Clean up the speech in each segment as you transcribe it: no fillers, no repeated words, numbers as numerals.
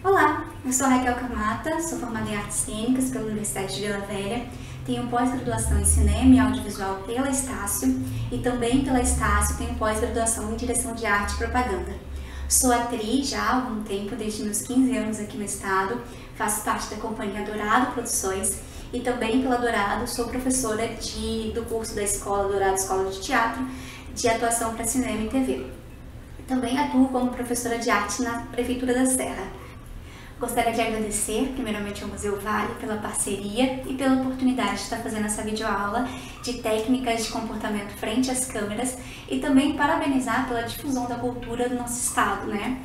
Olá, eu sou a Raquel Camata, sou formada em Artes Cênicas pela Universidade de Vila Velha, tenho pós-graduação em Cinema e Audiovisual pela Estácio e também pela Estácio tenho pós-graduação em Direção de Arte e Propaganda. Sou atriz já há algum tempo, desde meus 15 anos aqui no estado, faço parte da companhia Dourado Produções e também pela Dourado sou professora do curso da Escola Dourado Escola de Teatro de atuação para cinema e TV. Também atuo como professora de arte na Prefeitura da Serra. Gostaria de agradecer primeiramente ao Museu Vale pela parceria e pela oportunidade de estar fazendo essa videoaula de técnicas de comportamento frente às câmeras e também parabenizar pela difusão da cultura do nosso estado, né?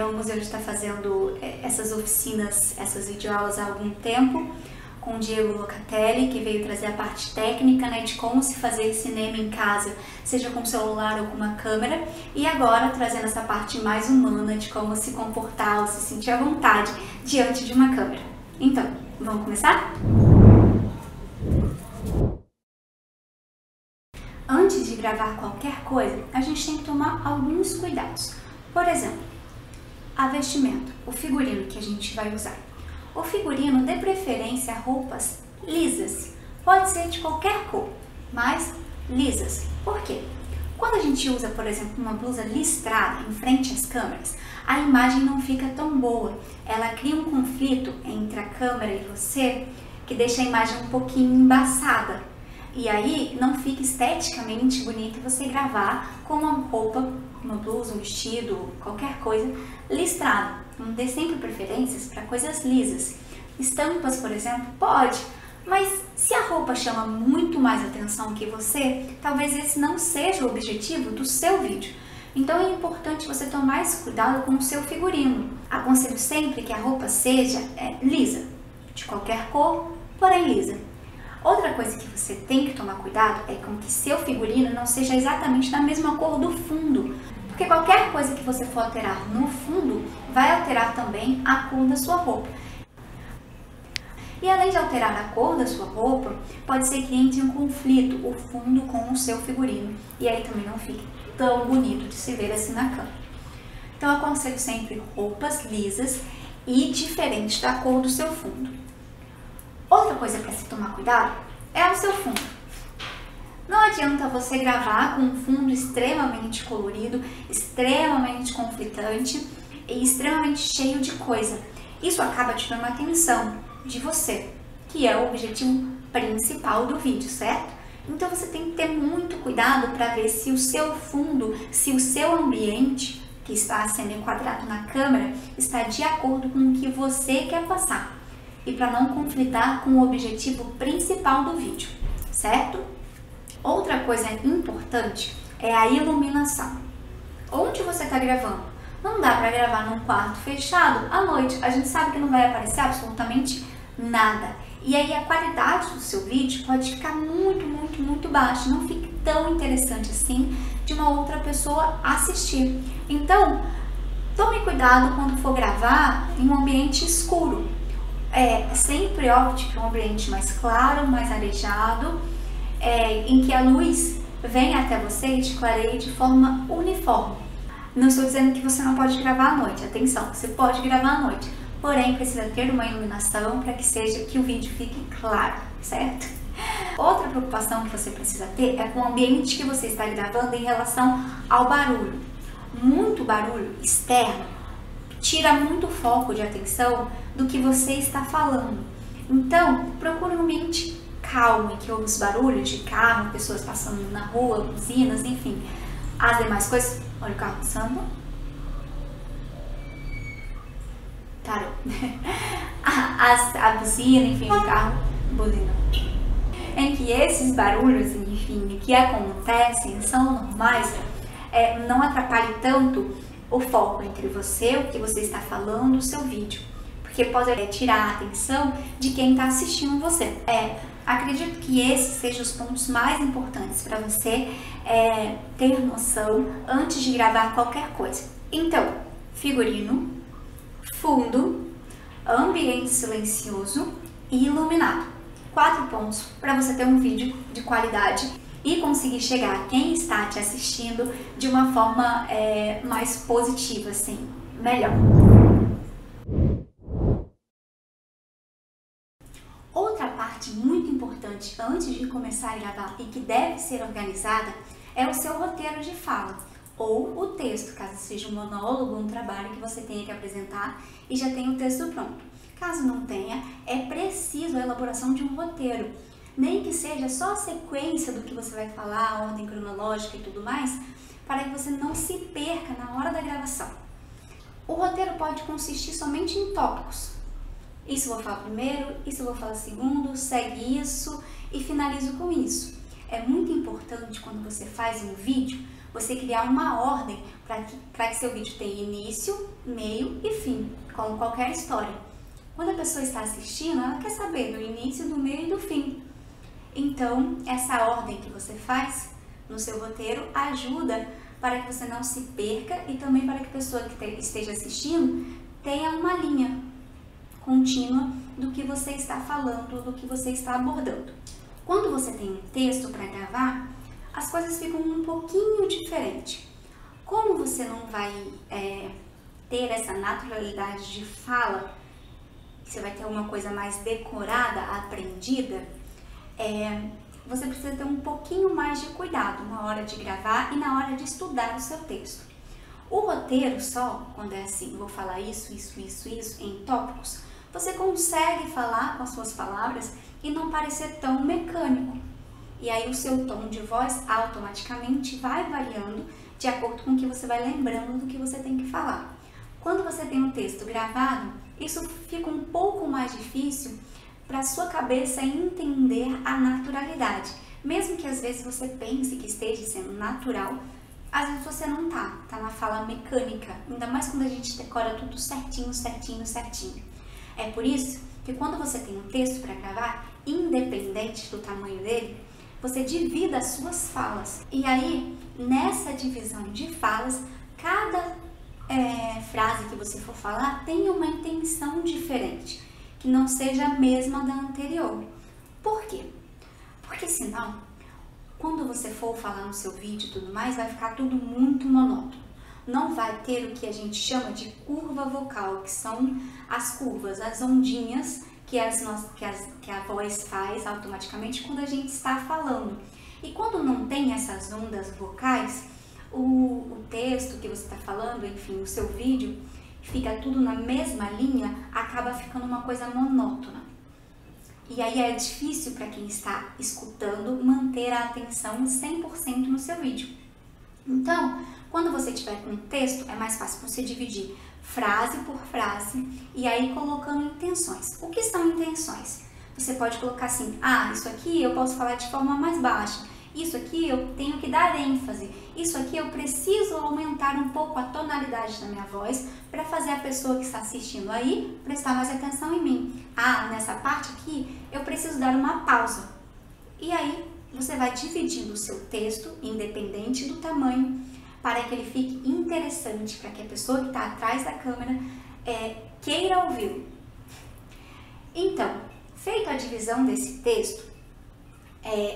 O museu está fazendo essas oficinas, essas videoaulas há algum tempo, com o Diego Locatelli, que veio trazer a parte técnica, né, de como se fazer cinema em casa, seja com celular ou com uma câmera, e agora trazendo essa parte mais humana de como se comportar ou se sentir à vontade diante de uma câmera. Então, vamos começar? Antes de gravar qualquer coisa, a gente tem que tomar alguns cuidados. Por exemplo, a vestimenta, o figurino que a gente vai usar. O figurino dê preferência a roupas lisas, pode ser de qualquer cor, mas lisas. Por quê? Quando a gente usa, por exemplo, uma blusa listrada em frente às câmeras, a imagem não fica tão boa. Ela cria um conflito entre a câmera e você que deixa a imagem um pouquinho embaçada. E aí não fica esteticamente bonito você gravar com uma roupa, uma blusa, um vestido, qualquer coisa listrada. Não dê sempre preferências para coisas lisas. Estampas, por exemplo, pode, mas se a roupa chama muito mais atenção que você, talvez esse não seja o objetivo do seu vídeo. Então é importante você tomar esse cuidado com o seu figurino. Aconselho sempre que a roupa seja lisa, de qualquer cor, porém lisa. Outra coisa que você tem que tomar cuidado é com que seu figurino não seja exatamente da mesma cor do fundo, porque qualquer coisa que você for alterar no fundo vai alterar também a cor da sua roupa. E além de alterar a cor da sua roupa, pode ser que entre um conflito o fundo com o seu figurino, e aí também não fique tão bonito de se ver assim na câmera. Então eu aconselho sempre roupas lisas e diferentes da cor do seu fundo. Outra coisa para se tomar cuidado é o seu fundo. Não adianta você gravar com um fundo extremamente colorido, extremamente conflitante e extremamente cheio de coisa. Isso acaba tirando a atenção de você, que é o objetivo principal do vídeo, certo? Então você tem que ter muito cuidado para ver se o seu fundo, se o seu ambiente que está sendo enquadrado na câmera está de acordo com o que você quer passar. E para não conflitar com o objetivo principal do vídeo, certo? Outra coisa importante é a iluminação. Onde você está gravando? Não dá para gravar num quarto fechado à noite. A gente sabe que não vai aparecer absolutamente nada. E aí a qualidade do seu vídeo pode ficar muito baixa. Não fica tão interessante assim de uma outra pessoa assistir. Então, tome cuidado quando for gravar em um ambiente escuro. Sempre opte por um ambiente mais claro, mais arejado, em que a luz venha até você e te clareie de forma uniforme. Não estou dizendo que você não pode gravar à noite, atenção, você pode gravar à noite, porém precisa ter uma iluminação para que o vídeo fique claro, certo? Outra preocupação que você precisa ter é com o ambiente que você está gravando em relação ao barulho. Muito barulho externo tira muito foco de atenção do que você está falando. Então, procure um ambiente calmo, em que ouve os barulhos de carro, pessoas passando na rua, buzinas, enfim. As demais coisas, olha o carro passando. Parou. A buzina, enfim, o carro, buzina. Em que esses barulhos, enfim, que acontecem, são normais, não atrapalhe tanto o foco entre você, o que você está falando, o seu vídeo. Porque pode tirar a atenção de quem está assistindo você. Acredito que esses sejam os pontos mais importantes para você ter noção antes de gravar qualquer coisa. Então, figurino, fundo, ambiente silencioso e iluminado. 4 pontos para você ter um vídeo de qualidade e conseguir chegar a quem está te assistindo de uma forma mais positiva, assim, melhor. Outra parte muito importante antes de começar a gravar e que deve ser organizada é o seu roteiro de fala ou o texto, caso seja um monólogo, um trabalho que você tenha que apresentar e já tenha o texto pronto. Caso não tenha, é preciso a elaboração de um roteiro, nem que seja só a sequência do que você vai falar, a ordem cronológica e tudo mais, para que você não se perca na hora da gravação. O roteiro pode consistir somente em tópicos. Isso eu vou falar primeiro, isso eu vou falar segundo, segue isso e finalizo com isso. É muito importante quando você faz um vídeo, você criar uma ordem para que seu vídeo tenha início, meio e fim, como qualquer história. Quando a pessoa está assistindo, ela quer saber do início, do meio e do fim. Então, essa ordem que você faz no seu roteiro ajuda para que você não se perca e também para que a pessoa que esteja assistindo tenha uma linha contínua do que você está falando, do que você está abordando. Quando você tem um texto para gravar, as coisas ficam um pouquinho diferentes. Como você não vai ter essa naturalidade de fala, você vai ter uma coisa mais decorada, aprendida, você precisa ter um pouquinho mais de cuidado na hora de gravar e na hora de estudar o seu texto. O roteiro só, quando é assim, vou falar isso, em tópicos, você consegue falar com as suas palavras e não parecer tão mecânico. E aí o seu tom de voz automaticamente vai variando de acordo com o que você vai lembrando do que você tem que falar. Quando você tem um texto gravado, isso fica um pouco mais difícil para a sua cabeça entender a naturalidade. Mesmo que às vezes você pense que esteja sendo natural, às vezes você não tá na fala mecânica, ainda mais quando a gente decora tudo certinho. É por isso que quando você tem um texto para gravar, independente do tamanho dele, você divida as suas falas. E aí, nessa divisão de falas, cada frase que você for falar tem uma intenção diferente, que não seja a mesma da anterior. Por quê? Porque senão, quando você for falar no seu vídeo e tudo mais, vai ficar tudo muito monótono. Não vai ter o que a gente chama de curva vocal, que são as curvas, as ondinhas que a voz faz automaticamente quando a gente está falando. E quando não tem essas ondas vocais, o texto que você está falando, enfim, o seu vídeo, fica tudo na mesma linha, acaba ficando uma coisa monótona. E aí é difícil para quem está escutando manter a atenção 100% no seu vídeo. Então, quando você tiver com um texto, é mais fácil você dividir frase por frase e aí colocando intenções. O que são intenções? Você pode colocar assim, isso aqui eu posso falar de forma mais baixa, isso aqui eu tenho que dar ênfase, isso aqui eu preciso aumentar um pouco a tonalidade da minha voz para fazer a pessoa que está assistindo aí prestar mais atenção em mim. Nessa parte aqui eu preciso dar uma pausa. E aí você vai dividindo o seu texto, independente do tamanho, para que ele fique interessante, para que a pessoa que está atrás da câmera queira ouvi-lo. Então, feita a divisão desse texto,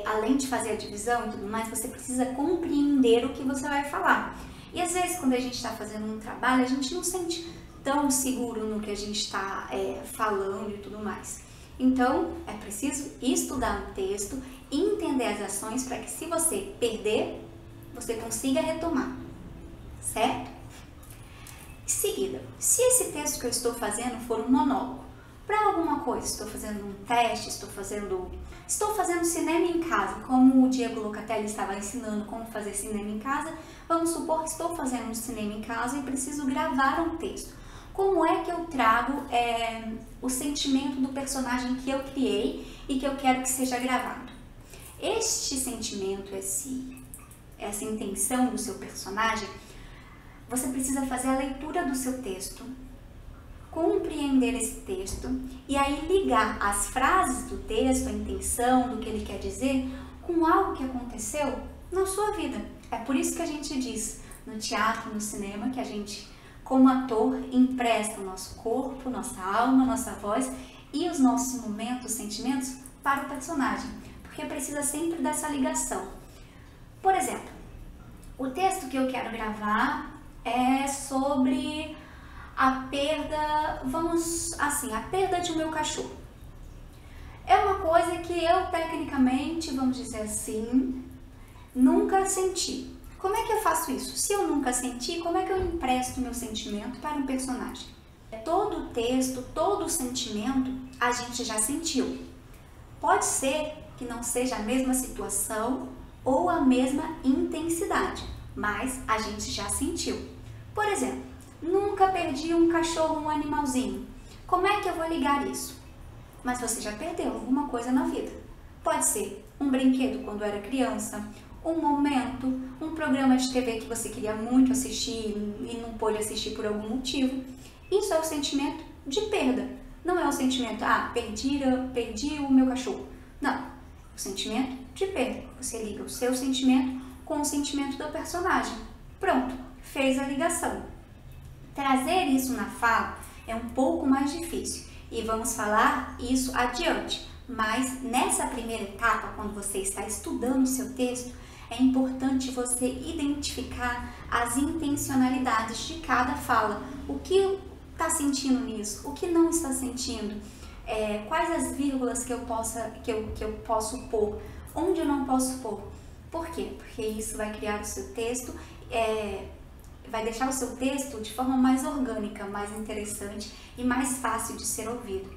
além de fazer a divisão e tudo mais, você precisa compreender o que você vai falar. E às vezes, quando a gente está fazendo um trabalho, a gente não sente tão seguro no que a gente está falando e tudo mais. Então, é preciso estudar o texto, entender as ações para que, se você perder, você consiga retomar, certo? Em seguida, se esse texto que eu estou fazendo for um monólogo, para alguma coisa, estou fazendo um teste, estou fazendo cinema em casa, como o Diego Locatelli estava ensinando como fazer cinema em casa, vamos supor que estou fazendo um cinema em casa e preciso gravar um texto. Como é que eu trago o sentimento do personagem que eu criei e que eu quero que seja gravado? Este sentimento, essa intenção do seu personagem, você precisa fazer a leitura do seu texto, compreender esse texto e aí ligar as frases do texto, a intenção do que ele quer dizer, com algo que aconteceu na sua vida. É por isso que a gente diz no teatro, no cinema, que a gente, como ator, empresta o nosso corpo, nossa alma, nossa voz e os nossos momentos, sentimentos para o personagem, porque precisa sempre dessa ligação. Por exemplo, o texto que eu quero gravar é sobre a perda, a perda de um meu cachorro. coisa que eu tecnicamente, vamos dizer assim, nunca senti. Como é que eu faço isso? Se eu nunca senti, como é que eu empresto meu sentimento para um personagem? Todo o texto, todo o sentimento, a gente já sentiu. Pode ser que não seja a mesma situação ou a mesma intensidade, mas a gente já sentiu. Por exemplo, nunca perdi um cachorro, um animalzinho. Como é que eu vou ligar isso? Mas você já perdeu alguma coisa na vida. Pode ser um brinquedo quando era criança, um momento, um programa de TV que você queria muito assistir e não pôde assistir por algum motivo. Isso é o sentimento de perda. Não é o sentimento, perdi o meu cachorro. Não, o sentimento de perda. Você liga o seu sentimento com o sentimento do personagem. Pronto, fez a ligação. Trazer isso na fala é um pouco mais difícil e vamos falar isso adiante. Mas nessa primeira etapa, quando você está estudando o seu texto, é importante você identificar as intencionalidades de cada fala. O que está sentindo nisso? O que não está sentindo? Quais as vírgulas que eu posso pôr? Onde eu não posso pôr? Por quê? Porque isso vai criar o seu texto, vai deixar o seu texto de forma mais orgânica, mais interessante e mais fácil de ser ouvido.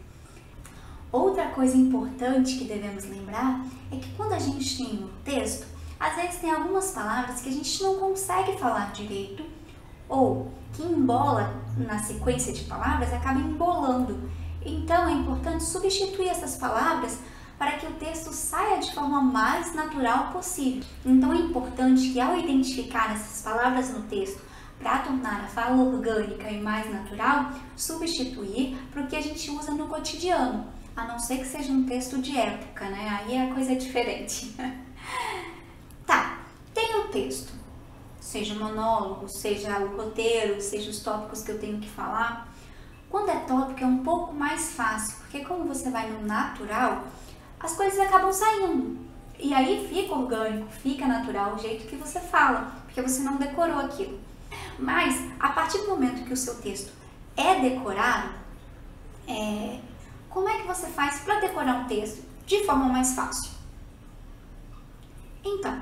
Outra coisa importante que devemos lembrar é que quando a gente tem um texto, às vezes tem algumas palavras que a gente não consegue falar direito ou que embola na sequência de palavras, acaba embolando. Então é importante substituir essas palavras para que o texto saia de forma mais natural possível. Então é importante que ao identificar essas palavras no texto para tornar a fala orgânica e mais natural, substituir para o que a gente usa no cotidiano, a não ser que seja um texto de época, né? Aí a coisa é diferente. Tá, tem o texto, seja o monólogo, seja o roteiro, seja os tópicos que eu tenho que falar. Quando é tópico é um pouco mais fácil, porque como você vai no natural, as coisas acabam saindo. E aí fica orgânico, fica natural o jeito que você fala, porque você não decorou aquilo. Mas, a partir do momento que o seu texto é decorado, como é que você faz para decorar um texto de forma mais fácil? Então,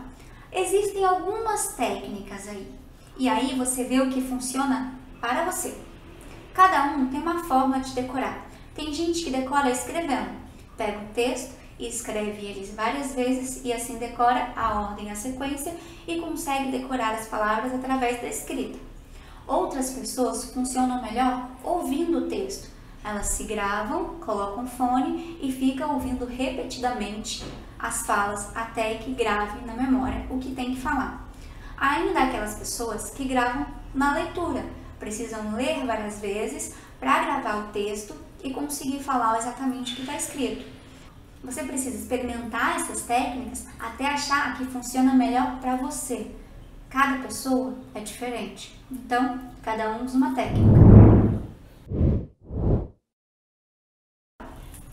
existem algumas técnicas aí. E aí você vê o que funciona para você. Cada um tem uma forma de decorar. Tem gente que decora escrevendo. Pega o texto e escreve eles várias vezes e assim decora a ordem, a sequência e consegue decorar as palavras através da escrita. Outras pessoas funcionam melhor ouvindo o texto. Elas se gravam, colocam fone e ficam ouvindo repetidamente as falas até que grave na memória o que tem que falar. Ainda há aquelas pessoas que gravam na leitura, precisam ler várias vezes para gravar o texto e conseguir falar exatamente o que está escrito. Você precisa experimentar essas técnicas até achar a que funciona melhor para você. Cada pessoa é diferente, então cada um usa uma técnica.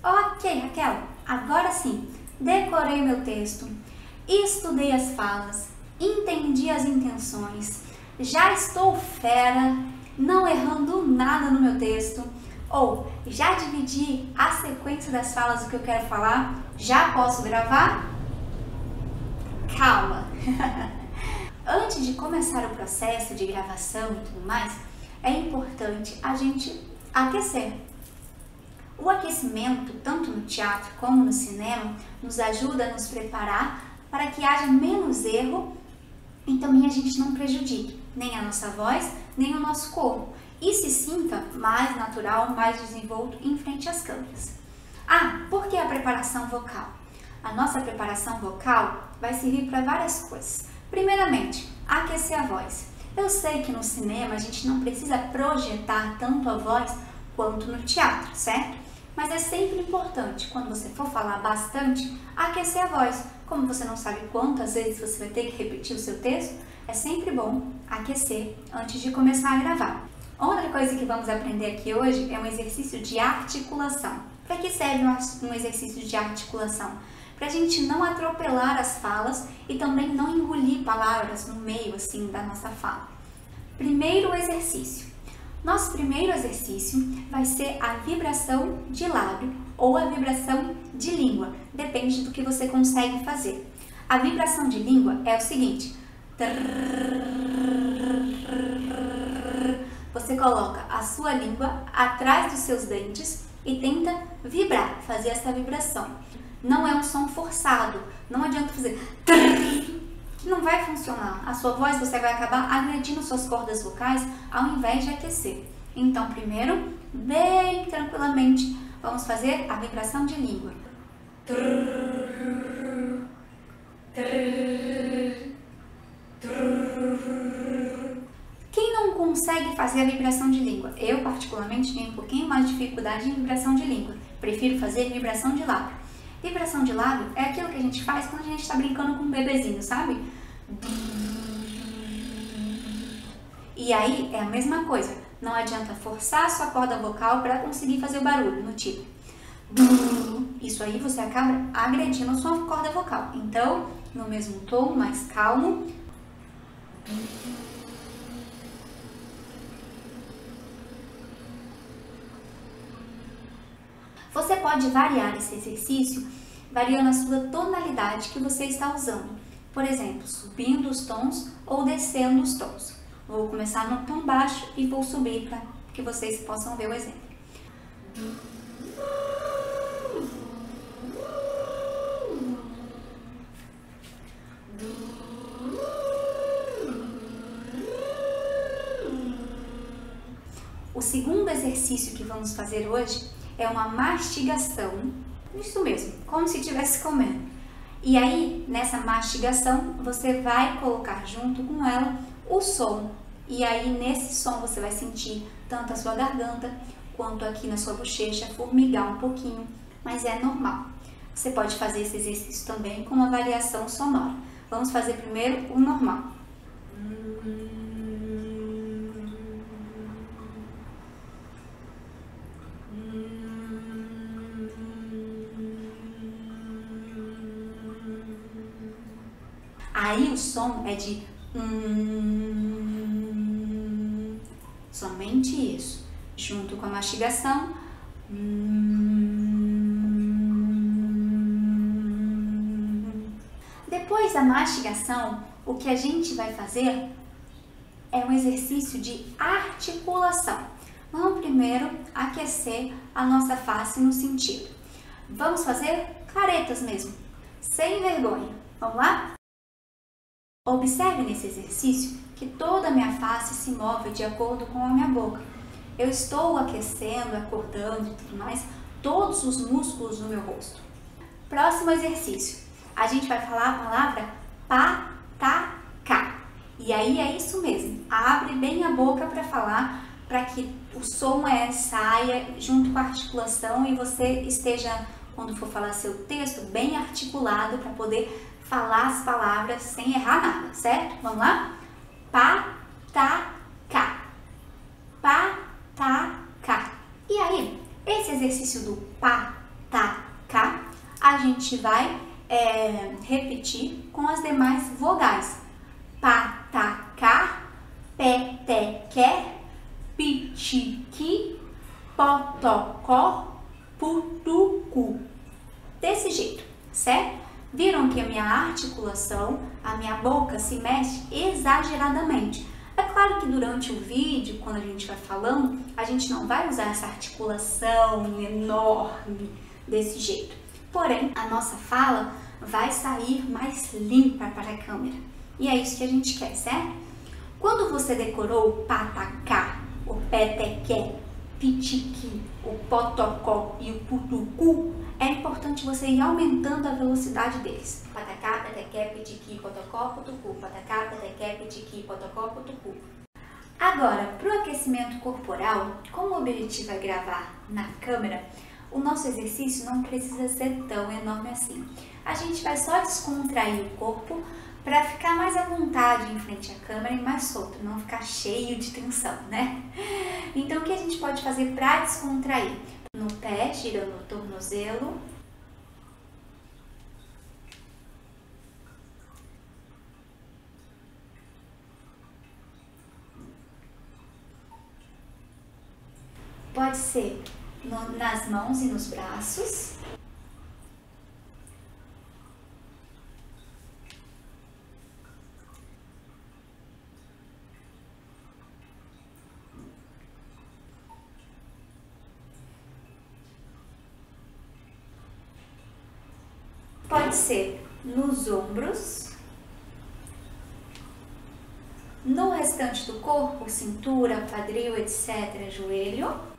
Ok, Raquel, agora sim, decorei meu texto, estudei as falas, entendi as intenções, já estou fera, não errando nada no meu texto, ou já dividi a sequência das falas do que eu quero falar, já posso gravar? Calma! Antes de começar o processo de gravação e tudo mais, é importante a gente aquecer. O aquecimento, tanto no teatro como no cinema, nos ajuda a nos preparar para que haja menos erro e também a gente não prejudique nem a nossa voz, nem o nosso corpo e se sinta mais natural, mais desenvolto em frente às câmeras. Por que a preparação vocal? A nossa preparação vocal vai servir para várias coisas. Primeiramente, aquecer a voz. Eu sei que no cinema a gente não precisa projetar tanto a voz quanto no teatro, certo? Mas é sempre importante, quando você for falar bastante, aquecer a voz. Como você não sabe quantas vezes você vai ter que repetir o seu texto, é sempre bom aquecer antes de começar a gravar. Outra coisa que vamos aprender aqui hoje é um exercício de articulação. Para que serve um exercício de articulação? Para a gente não atropelar as falas e também não engolir palavras no meio assim da nossa fala. Primeiro exercício. Nosso primeiro exercício vai ser a vibração de lábio ou a vibração de língua, depende do que você consegue fazer. A vibração de língua é o seguinte: você coloca a sua língua atrás dos seus dentes e tenta vibrar, fazer essa vibração. Não é um som forçado, não adianta fazer que não vai funcionar. A sua voz, você vai acabar agredindo suas cordas vocais ao invés de aquecer. Então, primeiro, bem tranquilamente, vamos fazer a vibração de língua. Quem não consegue fazer a vibração de língua? Eu, particularmente, tenho um pouquinho mais de dificuldade em vibração de língua. Prefiro fazer vibração de lábio. Vibração de lábio é aquilo que a gente faz quando a gente está brincando com um bebezinho, sabe? E aí é a mesma coisa. Não adianta forçar a sua corda vocal para conseguir fazer o barulho, no tipo. Isso aí você acaba agredindo a sua corda vocal. Então, no mesmo tom, mais calmo. Você pode variar esse exercício variando a sua tonalidade que você está usando. Por exemplo, subindo os tons ou descendo os tons. Vou começar no tom baixo e vou subir para que vocês possam ver o exemplo. O segundo exercício que vamos fazer hoje é uma mastigação, isso mesmo, como se estivesse comendo. E aí, nessa mastigação, você vai colocar junto com ela o som. E aí, nesse som, você vai sentir tanto a sua garganta, quanto aqui na sua bochecha formigar um pouquinho, mas é normal. Você pode fazer esse exercício também com uma variação sonora. Vamos fazer primeiro o normal. Aí o som é de somente isso, junto com a mastigação. Depois da mastigação, o que a gente vai fazer é um exercício de articulação. Vamos primeiro aquecer a nossa face no sentido. Vamos fazer caretas mesmo, sem vergonha. Vamos lá? Observe nesse exercício que toda a minha face se move de acordo com a minha boca. Eu estou aquecendo, acordando e tudo mais, todos os músculos do meu rosto. Próximo exercício. A gente vai falar a palavra pataca. E aí é isso mesmo. Abre bem a boca para falar, para que o som saia junto com a articulação e você esteja, quando for falar seu texto, bem articulado para poder falar as palavras sem errar nada, certo? Vamos lá? Pataca. Pataca. E aí, esse exercício do pataca, a gente vai repetir com as demais vogais. Pataca, peteque, pitiqui, potocó, putucu. Desse jeito, certo? Viram que a minha articulação, a minha boca se mexe exageradamente. É claro que durante o vídeo, quando a gente vai falando, a gente não vai usar essa articulação enorme desse jeito. Porém, a nossa fala vai sair mais limpa para a câmera. E é isso que a gente quer, certo? Quando você decorou o patacá, o petequé, pitiqui, o potocó e o putucu, é importante você ir aumentando a velocidade deles. Patacá, petequé, pitiqui, potocó, putucu. Patacá, petequé, pitiqui, potocó, putucu. Agora, para o aquecimento corporal, como o objetivo é gravar na câmera, o nosso exercício não precisa ser tão enorme assim. A gente vai só descontrair o corpo para ficar mais à vontade em frente à câmera e mais solto, não ficar cheio de tensão, né? Então, o que a gente pode fazer para descontrair? No pé, girando o tornozelo. Pode ser nas mãos e nos braços. Pode ser nos ombros, no restante do corpo, cintura, quadril, etc., joelho.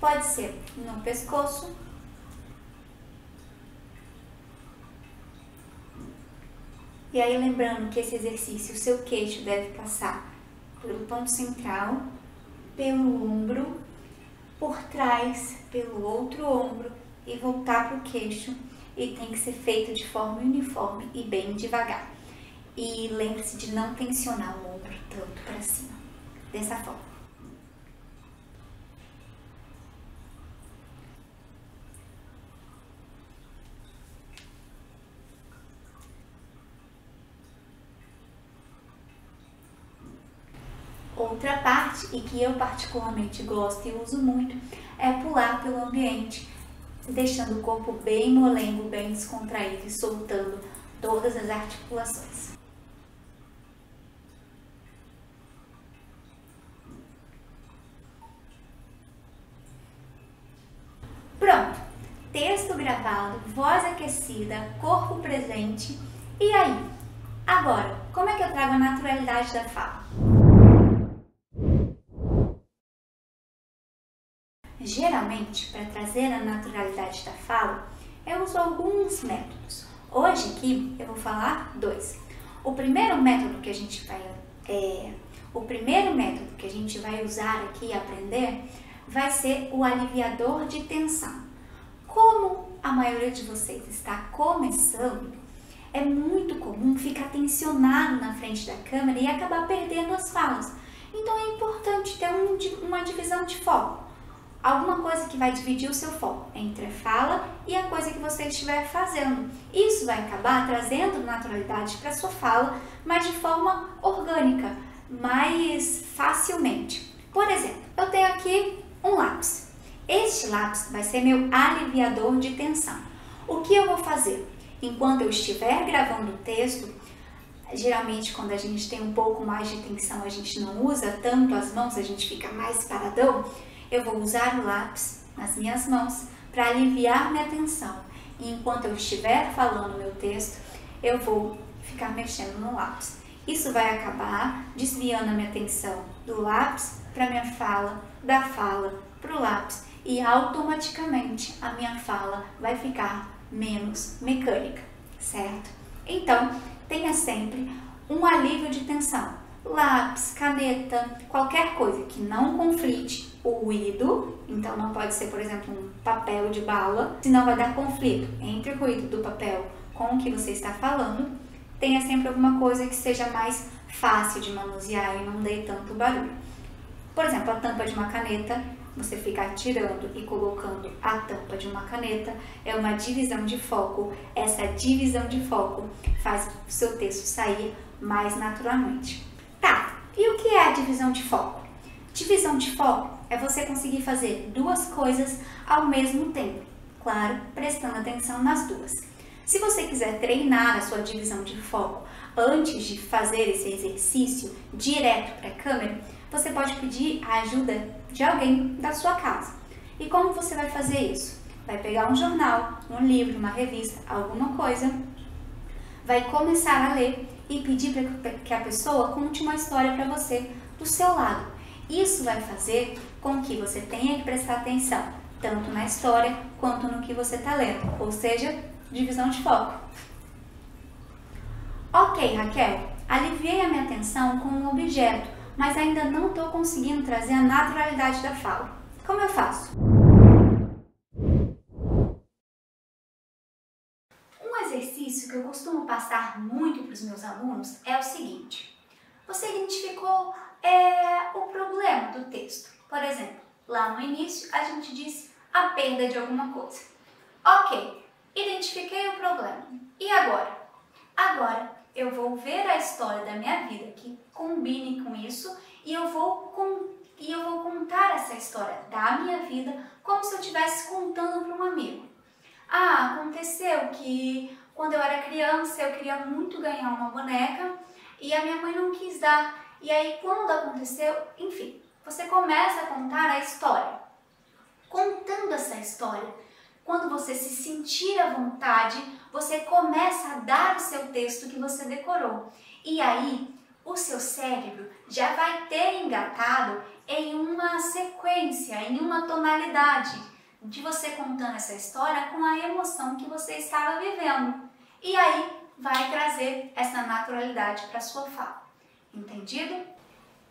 Pode ser no pescoço, e aí lembrando que esse exercício, o seu queixo deve passar pelo ponto central, pelo ombro, por trás, pelo outro ombro e voltar para o queixo, e tem que ser feito de forma uniforme e bem devagar. E lembre-se de não tensionar o ombro tanto para cima, dessa forma. Outra parte, e que eu particularmente gosto e uso muito, é pular pelo ambiente, deixando o corpo bem molengo, bem descontraído e soltando todas as articulações. Pronto! Texto gravado, voz aquecida, corpo presente. E aí? Agora, como é que eu trago a naturalidade da fala? Geralmente, para trazer a naturalidade da fala, eu uso alguns métodos. Hoje aqui eu vou falar dois. O primeiro método que a gente vai usar aqui e aprender vai ser o aliviador de tensão. Como a maioria de vocês está começando, é muito comum ficar tensionado na frente da câmera e acabar perdendo as falas. Então é importante ter uma divisão de foco. Alguma coisa que vai dividir o seu foco entre a fala e a coisa que você estiver fazendo. Isso vai acabar trazendo naturalidade para a sua fala, mas de forma orgânica, mais facilmente. Por exemplo, eu tenho aqui um lápis. Este lápis vai ser meu aliviador de tensão. O que eu vou fazer? Enquanto eu estiver gravando o texto, geralmente quando a gente tem um pouco mais de tensão, a gente não usa tanto as mãos, a gente fica mais paradão. Eu vou usar o lápis nas minhas mãos para aliviar minha tensão. E enquanto eu estiver falando meu texto, eu vou ficar mexendo no lápis. Isso vai acabar desviando a minha atenção do lápis para minha fala, da fala para o lápis. E automaticamente a minha fala vai ficar menos mecânica, certo? Então, tenha sempre um alívio de tensão. Lápis, caneta, qualquer coisa que não conflite o ruído, então não pode ser, por exemplo, um papel de bala, senão vai dar conflito entre o ruído do papel com o que você está falando. Tenha sempre alguma coisa que seja mais fácil de manusear e não dê tanto barulho. Por exemplo, a tampa de uma caneta, você ficar tirando e colocando a tampa de uma caneta é uma divisão de foco. Essa divisão de foco faz o seu texto sair mais naturalmente. Tá, e o que é a divisão de foco? Divisão de foco é você conseguir fazer duas coisas ao mesmo tempo, claro, prestando atenção nas duas. Se você quiser treinar a sua divisão de foco antes de fazer esse exercício direto para a câmera, você pode pedir a ajuda de alguém da sua casa. E como você vai fazer isso? Vai pegar um jornal, um livro, uma revista, alguma coisa, vai começar a ler e pedir para que a pessoa conte uma história para você do seu lado. Isso vai fazer com que você tenha que prestar atenção tanto na história quanto no que você está lendo, ou seja, divisão de foco. Ok, Raquel, aliviei a minha atenção com um objeto, mas ainda não estou conseguindo trazer a naturalidade da fala. Como eu faço? passar muito para os meus alunos é o seguinte: você identificou o problema do texto. Por exemplo, lá no início a gente disse a perda de alguma coisa. Ok, identifiquei o problema. E agora? Agora eu vou ver a história da minha vida que combine com isso e eu vou contar essa história da minha vida como se eu estivesse contando para um amigo. Ah, aconteceu que quando eu era criança eu queria muito ganhar uma boneca e a minha mãe não quis dar. E aí quando aconteceu, enfim, você começa a contar a história. Contando essa história, quando você se sentir à vontade, você começa a dar o seu texto que você decorou. E aí, o seu cérebro já vai ter engatado em uma sequência, em uma tonalidade de você contando essa história com a emoção que você estava vivendo. E aí, vai trazer essa naturalidade para a sua fala. Entendido?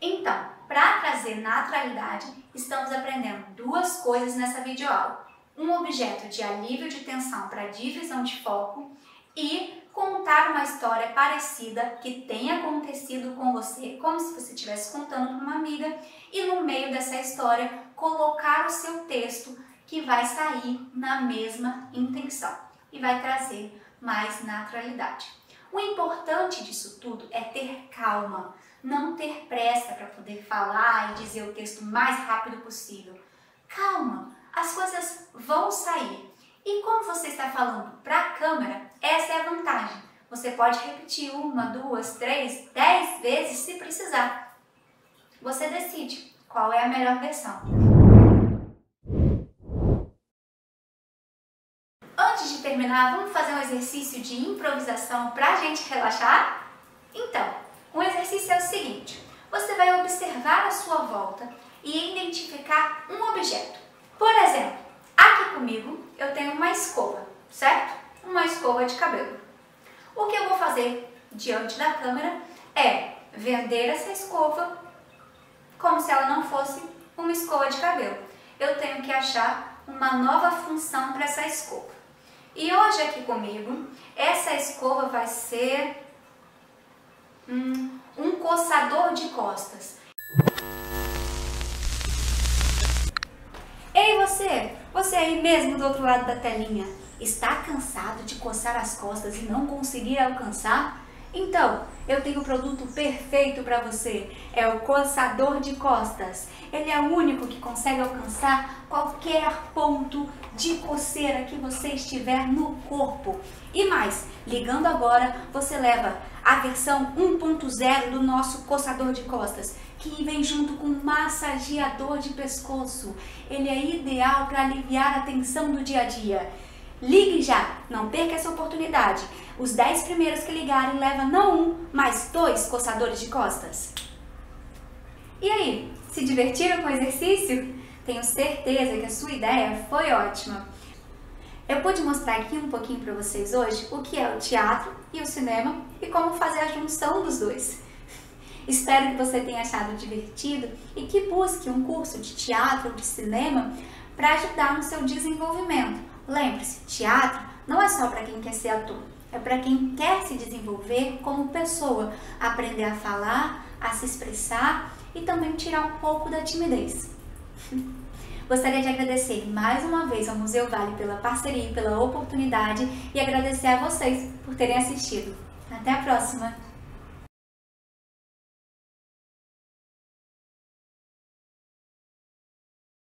Então, para trazer naturalidade, estamos aprendendo duas coisas nessa videoaula. Um objeto de alívio de tensão para divisão de foco e contar uma história parecida que tenha acontecido com você, como se você estivesse contando para uma amiga, e no meio dessa história colocar o seu texto que vai sair na mesma intenção e vai trazer mais naturalidade. O importante disso tudo é ter calma, não ter pressa para poder falar e dizer o texto o mais rápido possível. Calma, as coisas vão sair. E como você está falando para a câmera, essa é a vantagem. Você pode repetir 1, 2, 3, 10 vezes se precisar. Você decide qual é a melhor versão. Antes de terminar, vamos fazer um exercício de improvisação para a gente relaxar? Então, o exercício é o seguinte: você vai observar a sua volta e identificar um objeto. Por exemplo, aqui comigo eu tenho uma escova, certo? Uma escova de cabelo. O que eu vou fazer diante da câmera é vender essa escova como se ela não fosse uma escova de cabelo. Eu tenho que achar uma nova função para essa escova. E hoje aqui comigo, essa escova vai ser um coçador de costas. Ei você aí mesmo do outro lado da telinha, está cansado de coçar as costas e não conseguir alcançar? Então, eu tenho o produto perfeito para você, é o coçador de costas. Ele é o único que consegue alcançar qualquer ponto de coceira que você estiver no corpo. E mais, ligando agora, você leva a versão 1.0 do nosso coçador de costas, que vem junto com um massageador de pescoço. Ele é ideal para aliviar a tensão do dia a dia. Ligue já, não perca essa oportunidade. Os 10 primeiros que ligarem levam não um, mas 2 coçadores de costas. E aí, se divertiram com o exercício? Tenho certeza que a sua ideia foi ótima. Eu pude mostrar aqui um pouquinho para vocês hoje o que é o teatro e o cinema e como fazer a junção dos dois. Espero que você tenha achado divertido e que busque um curso de teatro ou de cinema para ajudar no seu desenvolvimento. Lembre-se, teatro não é só para quem quer ser ator, é para quem quer se desenvolver como pessoa, aprender a falar, a se expressar e também tirar um pouco da timidez. Gostaria de agradecer mais uma vez ao Museu Vale pela parceria e pela oportunidade e agradecer a vocês por terem assistido. Até a próxima!